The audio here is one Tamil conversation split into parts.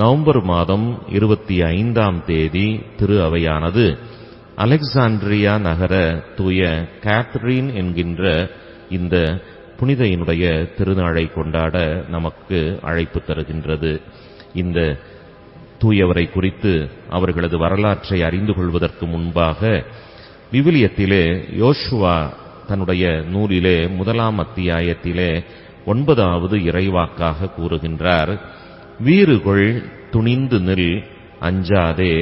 நவம்பர் மாதம் 25ஆம் தேதி திரு அவையானது அலெக்சாண்ட்ரியா நகர தூய கேத்தரின் என்கின்ற இந்த புனிதையினுடைய திருநாளை கொண்டாட நமக்கு அழைப்பு தருகின்றது. இந்த தூயவரை குறித்து அவர்களது வரலாற்றை அறிந்து கொள்வதற்கு முன்பாக விவிலியத்திலே யோசுவா தன்னுடைய நூலிலே 1ஆம் அத்தியாயத்திலே 9வது இறைவாக்காக கூறுகின்றார். வீறுகொள், துணிந்து நில், அஞ்சாதே,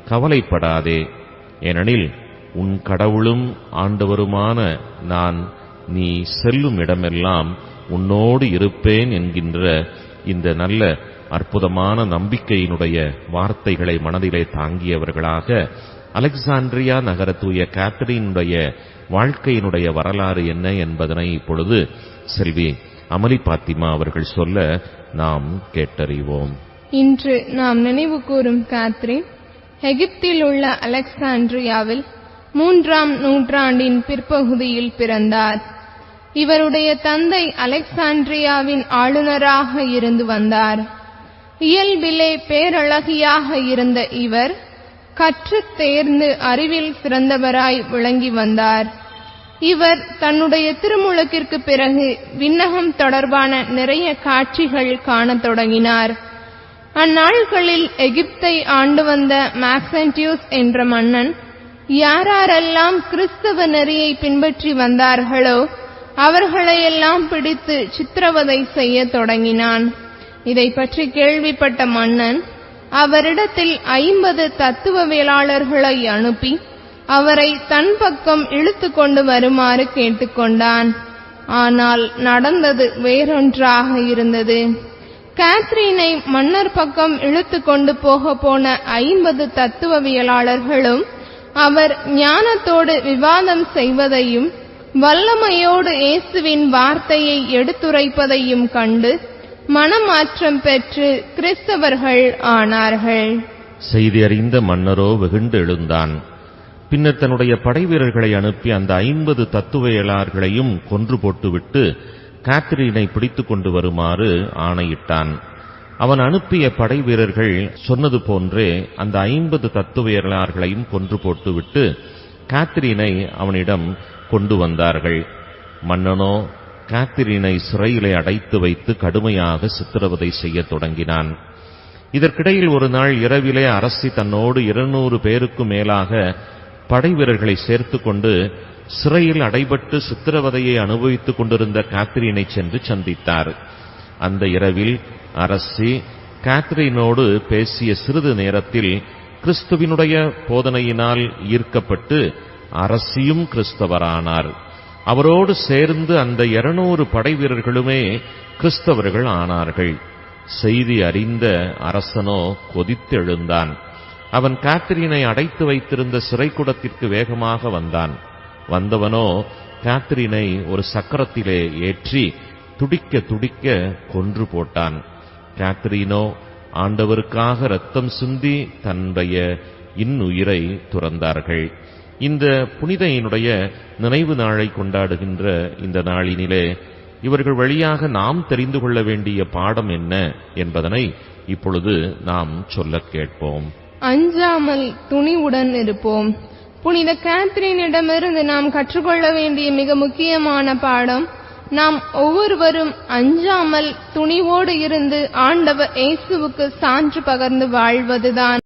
கவலைப்படாதே, ஏனெனில் உன் கடவுளும் ஆண்டவருமான நான் நீ செல்லும் இடமெல்லாம் உன்னோடு இருப்பேன் என்கின்ற இந்த நல்ல அற்புதமான நம்பிக்கையினுடைய வார்த்தைகளை மனதிலே தாங்கியவர்களாக அலெக்சாண்ட்ரியா நகர தூய கேத்தரினுடைய வாழ்க்கையினுடைய வரலாறு என்ன என்பதனை இப்பொழுது செல்வி அமலி பாத்திமா அவர்கள் சொல்ல நாம் கேட்டறிவோம். இன்று நாம் நினைவு கூறும் கேத்தரின் எகிப்தில் உள்ள அலெக்சாண்ட்ரியாவில் 3ஆம் நூற்றாண்டின் பிற்பகுதியில் பிறந்தார். இவருடைய தந்தை அலெக்சாண்ட்ரியாவின் ஆளுநராக இருந்து வந்தார். இயல்பிலே பேரழகியாக இருந்த இவர் கற்றுத் தேர்ந்து அறிவில் சிறந்தவராய் விளங்கி வந்தார். இவர் தன்னுடைய திருமுழுக்கிற்கு பிறகு விண்ணகம் தொடர்பான நிறைய காட்சிகள் காணத் தொடங்கினார். அந்நாட்களில் எகிப்தை ஆண்டு வந்த மாக்சென்டியூஸ் என்ற மன்னன் யாரெல்லாம் கிறிஸ்தவ நெறியை பின்பற்றி வந்தார்களோ அவர்களையெல்லாம் பிடித்து சித்திரவதை செய்ய தொடங்கினான். இதை பற்றி கேள்விப்பட்ட மன்னன் அவரிடத்தில் 50 தத்துவவியலாளர்களை அனுப்பி அவரை தன் பக்கம் இழுத்து கொண்டு வருமாறு கேட்டுக்கொண்டான். ஆனால் நடந்தது வேறொன்றாக இருந்தது. கேத்தரினை மன்னர் பக்கம் இழுத்து கொண்டு போன 50 தத்துவவியலாளர்களும் அவர் ஞானத்தோடு விவாதம் செய்வதையும் வல்லமையோடு இயேசுவின் வார்த்தையை எடுத்துரைப்பதையும் கண்டு மனமாற்றம் பெற்று கிறிஸ்தவர்கள் ஆனார்கள். செய்தி அறிந்த மன்னரோ வெகுண்டு எழுந்தான். பின்னர் தன்னுடைய படைவீரர்களை அனுப்பி அந்த 50 தத்துவவியலாளர்களையும் கொன்று போட்டுவிட்டு கேத்தரினை பிடித்துக் கொண்டு வருமாறு ஆணையிட்டான். அவன் அனுப்பிய படைவீரர்கள் சொன்னது போன்றே அந்த 50 தத்துவவியலாளர்களையும் கொன்று போட்டுவிட்டு கேத்தரினை அவனிடம் கொண்டு வந்தார்கள். மன்னனோ கேத்தரினை சிறையிலே அடைத்து வைத்து கடுமையாக சித்திரவதை செய்ய தொடங்கினான். இதற்கிடையில் ஒரு நாள் இரவிலே அரசி தன்னோடு 200 பேருக்கும் மேலாக படைவீரர்களை சேர்த்துக் கொண்டு சிறையில் அடைபட்டு சித்திரவதையை அனுபவித்துக் கொண்டிருந்த கேத்தரினை சென்று சந்தித்தார். அந்த இரவில் அரசி கேத்தரினோடு பேசிய சிறிது நேரத்தில் கிறிஸ்துவினுடைய போதனையினால் ஈர்க்கப்பட்டு அரசியும் கிறிஸ்தவரானார். அவரோடு சேர்ந்து அந்த 200 படைவீரர்களுமே கிறிஸ்தவர்கள் ஆனார்கள். செய்தி அறிந்த அரசனோ கொதித்தெழுந்தான். அவன் கேத்தரினை அடைத்து வைத்திருந்த சிறைக்கூடத்திற்கு வேகமாக வந்தான். வந்தவனோ கேத்தரினை ஒரு சக்கரத்திலே ஏற்றி துடிக்க துடிக்க கொன்று போட்டான். கேத்தரினோ ஆண்டவருக்காக இரத்தம் சிந்தி தன்னுடைய இன்னுயிரை துறந்தார்கள். இந்த புனிதையினுடைய நினைவு நாளை கொண்டாடுகின்ற இந்த நாளினிலே இவர்கள் வழியாக நாம் தெரிந்து கொள்ள வேண்டிய பாடம் என்ன என்பதனை இப்பொழுது நாம் சொல்ல கேட்போம். அஞ்சாமல் துணிவுடன் இருப்போம். புனித கேத்தரினிடமிருந்து நாம் கற்றுக்கொள்ள வேண்டிய மிக முக்கியமான பாடம், நாம் ஒவ்வொருவரும் அஞ்சாமல் துணிவோடு இருந்து ஆண்டவர் இயேசுவுக்கு சான்று பகர்ந்து வாழ்வதுதான்.